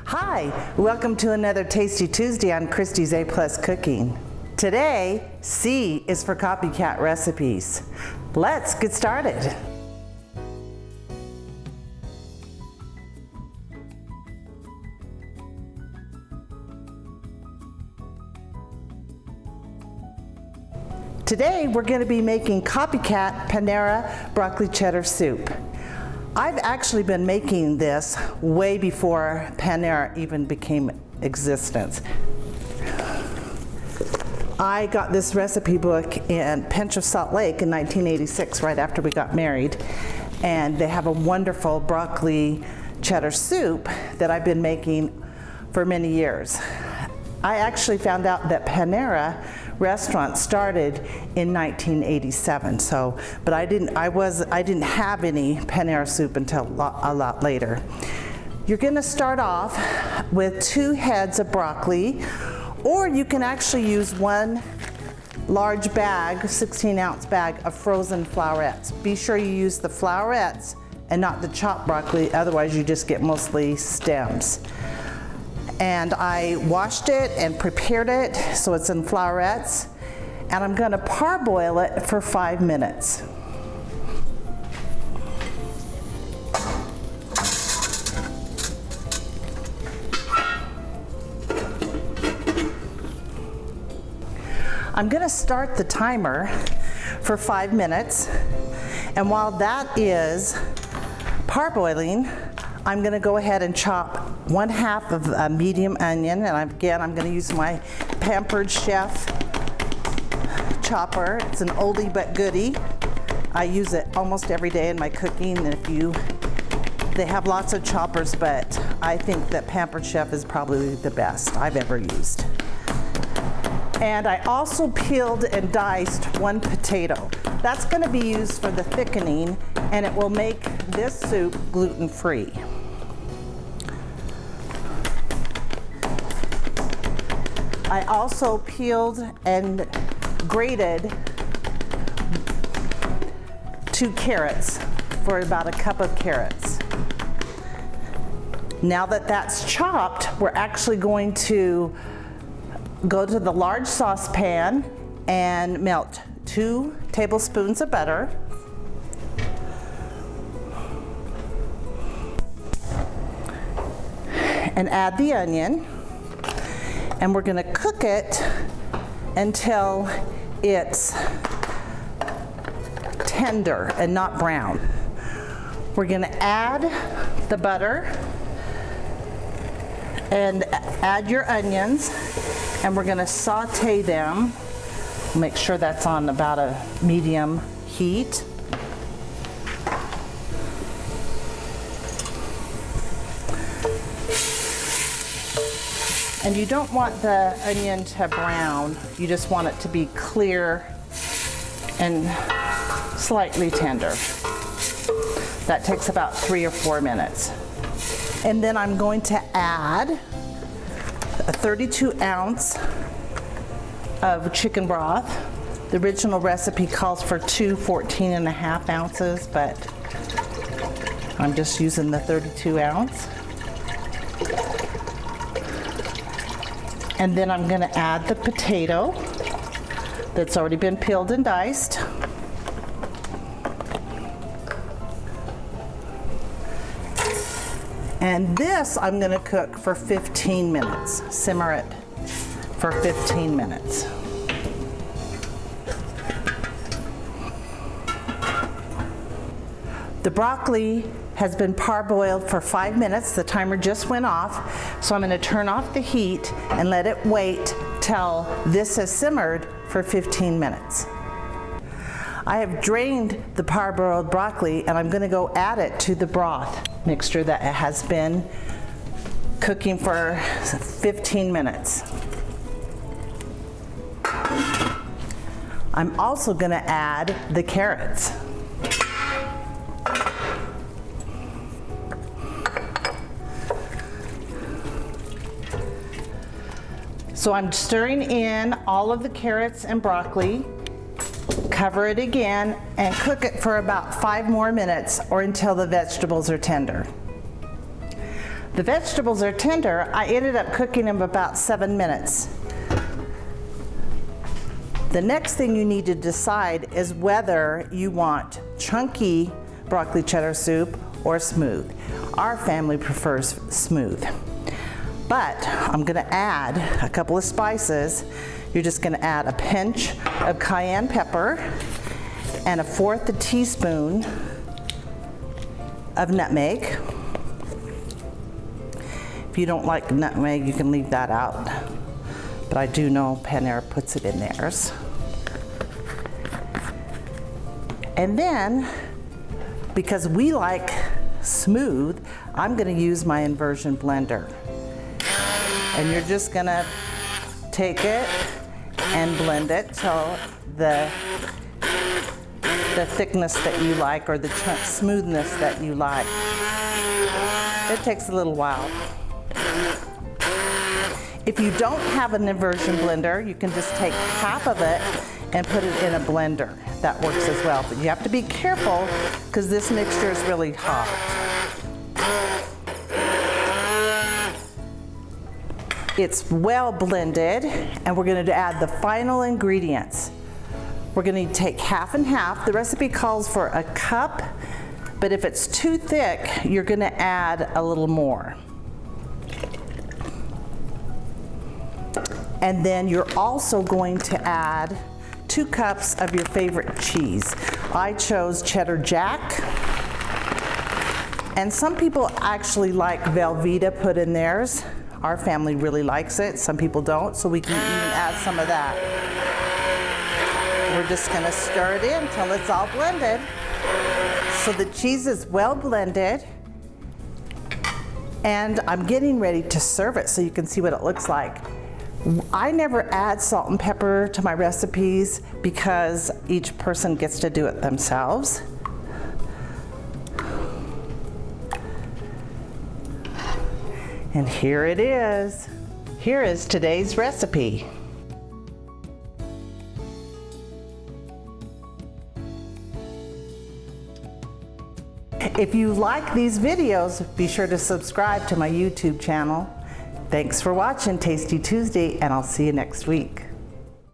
Hi, welcome to another Tasty Tuesday on Christie's A+ Cooking. Today, C is for Copycat Recipes. Let's get started. Today, we're going to be making Copycat Panera broccoli cheddar soup. I've actually been making this way before Panera even became existence. I got this recipe book in Pinch of Salt Lake in 1986, right after we got married, and they have a wonderful broccoli cheddar soup that I've been making for many years. I actually found out that Panera restaurant started in 1987, but I didn't have any Panera soup until a lot later. You're going to start off with 2 heads of broccoli, or you can actually use one large bag, 16-ounce bag of frozen flowerets. Be sure you use the flowerets and not the chopped broccoli, otherwise you just get mostly stems. And I washed it and prepared it so it's in flowerets, and I'm going to parboil it for 5 minutes. I'm going to start the timer for 5 minutes, and while that is parboiling, I'm going to go ahead and chop 1/2 of a medium onion, and again, I'm going to use my Pampered Chef chopper. It's an oldie but goodie. I use it almost every day in my cooking. They have lots of choppers, but I think that Pampered Chef is probably the best I've ever used. And I also peeled and diced 1 potato. That's going to be used for the thickening, and it will make this soup gluten-free. I also peeled and grated 2 carrots for about a cup of carrots. Now that that's chopped, we're actually going to go to the large saucepan and melt 2 tablespoons of butter, and add the onion, and we're going to cook it until it's tender and not brown. We're going to add the butter and add your onions, and we're going to saute them. Make sure that's on about a medium heat. And you don't want the onion to brown, you just want it to be clear and slightly tender. That takes about 3 or 4 minutes. And then I'm going to add a 32-ounce of chicken broth. The original recipe calls for 2 14.5 ounces, but I'm just using the 32-ounce. And then I'm going to add the potato that's already been peeled and diced. And this I'm going to cook for 15 minutes. Simmer it for 15 minutes. The broccoli has been parboiled for 5 minutes. The timer just went off, so I'm going to turn off the heat and let it wait till this has simmered for 15 minutes. I have drained the parboiled broccoli, and I'm going to go add it to the broth mixture that has been cooking for 15 minutes. I'm also going to add the carrots. So I'm stirring in all of the carrots and broccoli, cover it again, and cook it for about 5 more minutes or until the vegetables are tender. The vegetables are tender. I ended up cooking them about 7 minutes. The next thing you need to decide is whether you want chunky broccoli cheddar soup or smooth. Our family prefers smooth. But I'm gonna add a couple of spices. You're just gonna add a pinch of cayenne pepper and 1/4 teaspoon of nutmeg. If you don't like nutmeg, you can leave that out. But I do know Panera puts it in theirs. And then, because we like smooth, I'm gonna use my inversion blender. And you're just gonna take it and blend it till the thickness that you like, or the smoothness that you like. It takes a little while. If you don't have an inversion blender, you can just take half of it and put it in a blender. That works as well, but you have to be careful because this mixture is really hot. It's well blended, and we're going to add the final ingredients. We're going to take half and half. The recipe calls for a cup, but if it's too thick, you're going to add a little more. And then you're also going to add 2 cups of your favorite cheese. I chose Cheddar Jack. And some people actually like Velveeta put in theirs. Our family really likes it. Some people don't, so we can even add some of that. We're just gonna stir it in until it's all blended. So the cheese is well blended. And I'm getting ready to serve it so you can see what it looks like. I never add salt and pepper to my recipes because each person gets to do it themselves. And here it is. Here is today's recipe. If you like these videos, be sure to subscribe to my YouTube channel. Thanks for watching Tasty Tuesday, and I'll see you next week.